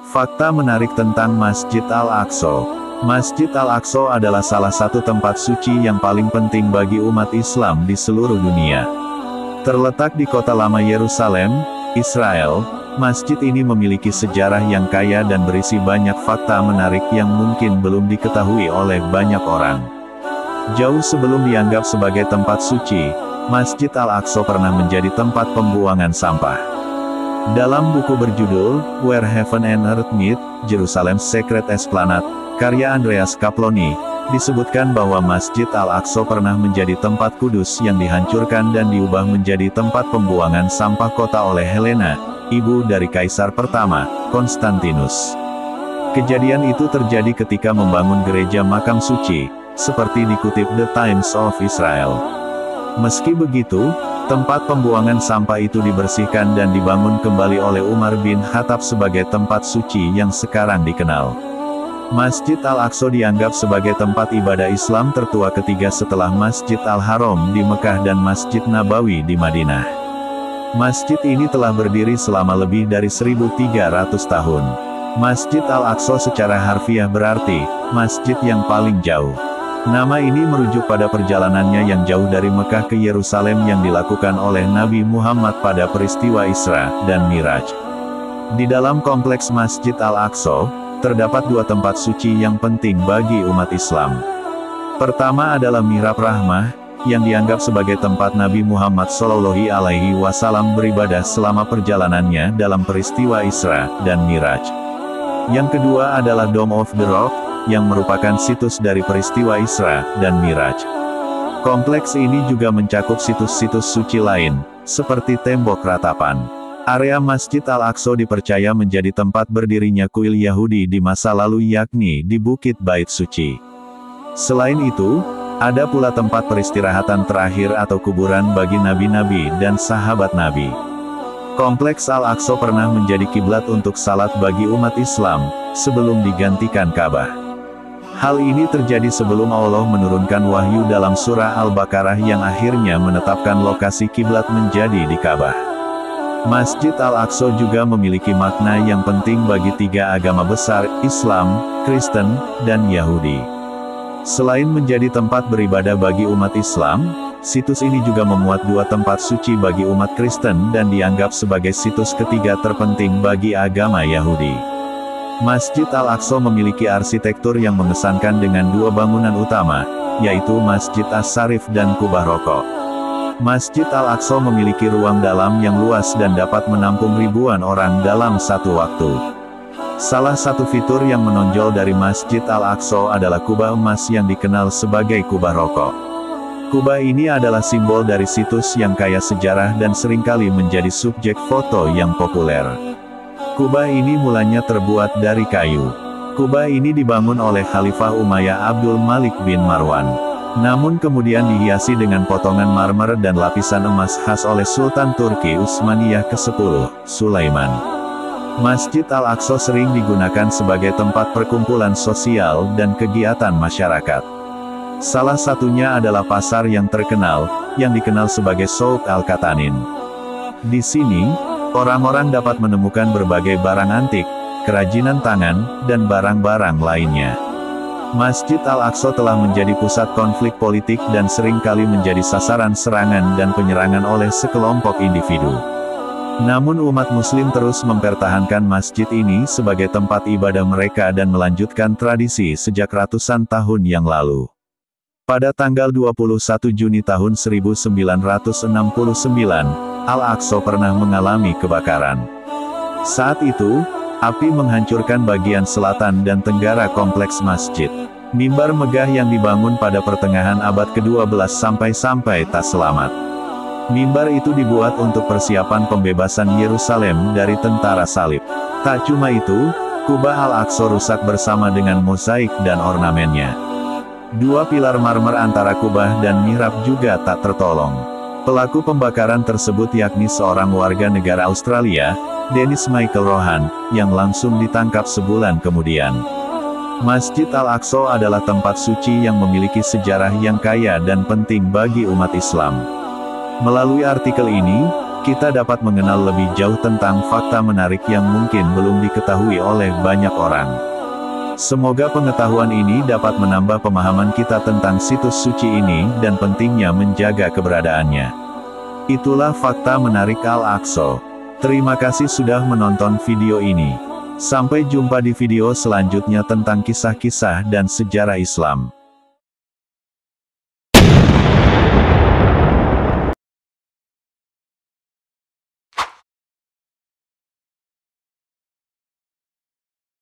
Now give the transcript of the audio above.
Fakta menarik tentang Masjid Al-Aqsa. Masjid Al-Aqsa adalah salah satu tempat suci yang paling penting bagi umat Islam di seluruh dunia. Terletak di kota lama Yerusalem, Israel, masjid ini memiliki sejarah yang kaya dan berisi banyak fakta menarik yang mungkin belum diketahui oleh banyak orang. Jauh sebelum dianggap sebagai tempat suci, Masjid Al-Aqsa pernah menjadi tempat pembuangan sampah. Dalam buku berjudul, Where Heaven and Earth Meet, Jerusalem's Sacred Esplanade, karya Andreas Kaplony, disebutkan bahwa Masjid Al-Aqsa pernah menjadi tempat kudus yang dihancurkan dan diubah menjadi tempat pembuangan sampah kota oleh Helena, ibu dari Kaisar pertama, Konstantinus. Kejadian itu terjadi ketika membangun gereja makam suci, seperti dikutip The Times of Israel. Meski begitu, tempat pembuangan sampah itu dibersihkan dan dibangun kembali oleh Umar bin Khattab sebagai tempat suci yang sekarang dikenal. Masjid Al-Aqsa dianggap sebagai tempat ibadah Islam tertua ketiga setelah Masjid Al-Haram di Mekah dan Masjid Nabawi di Madinah. Masjid ini telah berdiri selama lebih dari 1.300 tahun. Masjid Al-Aqsa secara harfiah berarti, masjid yang paling jauh. Nama ini merujuk pada perjalanannya yang jauh dari Mekah ke Yerusalem yang dilakukan oleh Nabi Muhammad pada peristiwa Isra dan Miraj. Di dalam kompleks Masjid Al-Aqsa, terdapat dua tempat suci yang penting bagi umat Islam. Pertama adalah Mihrab Rahmah, yang dianggap sebagai tempat Nabi Muhammad SAW beribadah selama perjalanannya dalam peristiwa Isra dan Miraj. Yang kedua adalah Dome of the Rock, yang merupakan situs dari peristiwa Isra dan Miraj. Kompleks ini juga mencakup situs-situs suci lain, seperti tembok ratapan. Area Masjid Al-Aqsa dipercaya menjadi tempat berdirinya kuil Yahudi di masa lalu yakni di Bukit Bait Suci. Selain itu, ada pula tempat peristirahatan terakhir atau kuburan bagi nabi-nabi dan sahabat nabi. Kompleks Al-Aqsa pernah menjadi kiblat untuk salat bagi umat Islam, sebelum digantikan Ka'bah. Hal ini terjadi sebelum Allah menurunkan wahyu dalam surah Al-Baqarah yang akhirnya menetapkan lokasi kiblat menjadi di Ka'bah. Masjid Al-Aqsa juga memiliki makna yang penting bagi tiga agama besar, Islam, Kristen, dan Yahudi. Selain menjadi tempat beribadah bagi umat Islam, situs ini juga memuat dua tempat suci bagi umat Kristen dan dianggap sebagai situs ketiga terpenting bagi agama Yahudi. Masjid Al-Aqsa memiliki arsitektur yang mengesankan dengan dua bangunan utama, yaitu Masjid As-Sarif dan Kubah Roko. Masjid Al-Aqsa memiliki ruang dalam yang luas dan dapat menampung ribuan orang dalam satu waktu. Salah satu fitur yang menonjol dari Masjid Al-Aqsa adalah kubah emas yang dikenal sebagai Kubah Roko. Kubah ini adalah simbol dari situs yang kaya sejarah dan seringkali menjadi subjek foto yang populer. Kubah ini mulanya terbuat dari kayu. Kubah ini dibangun oleh Khalifah Umayyah Abdul Malik bin Marwan. Namun kemudian dihiasi dengan potongan marmer dan lapisan emas khas oleh Sultan Turki Utsmaniyah ke-10, Sulaiman. Masjid Al-Aqsa sering digunakan sebagai tempat perkumpulan sosial dan kegiatan masyarakat. Salah satunya adalah pasar yang terkenal, yang dikenal sebagai Souk Al-Katanin. Di sini, orang-orang dapat menemukan berbagai barang antik, kerajinan tangan, dan barang-barang lainnya. Masjid Al-Aqsa telah menjadi pusat konflik politik dan seringkali menjadi sasaran serangan dan penyerangan oleh sekelompok individu. Namun umat muslim terus mempertahankan masjid ini sebagai tempat ibadah mereka dan melanjutkan tradisi sejak ratusan tahun yang lalu. Pada tanggal 21 Juni tahun 1969, Al-Aqsa pernah mengalami kebakaran. Saat itu, api menghancurkan bagian selatan dan tenggara kompleks masjid. Mimbar megah yang dibangun pada pertengahan abad ke-12 sampai tak selamat. Mimbar itu dibuat untuk persiapan pembebasan Yerusalem dari tentara salib. Tak cuma itu, Kubah Al-Aqsa rusak bersama dengan mozaik dan ornamennya. Dua pilar marmer antara kubah dan mihrab juga tak tertolong. Pelaku pembakaran tersebut yakni seorang warga negara Australia, Dennis Michael Rohan, yang langsung ditangkap sebulan kemudian. Masjid Al-Aqsa adalah tempat suci yang memiliki sejarah yang kaya dan penting bagi umat Islam. Melalui artikel ini, kita dapat mengenal lebih jauh tentang fakta menarik yang mungkin belum diketahui oleh banyak orang. Semoga pengetahuan ini dapat menambah pemahaman kita tentang situs suci ini dan pentingnya menjaga keberadaannya. Itulah fakta menarik Al-Aqsa. Terima kasih sudah menonton video ini. Sampai jumpa di video selanjutnya tentang kisah-kisah dan sejarah Islam.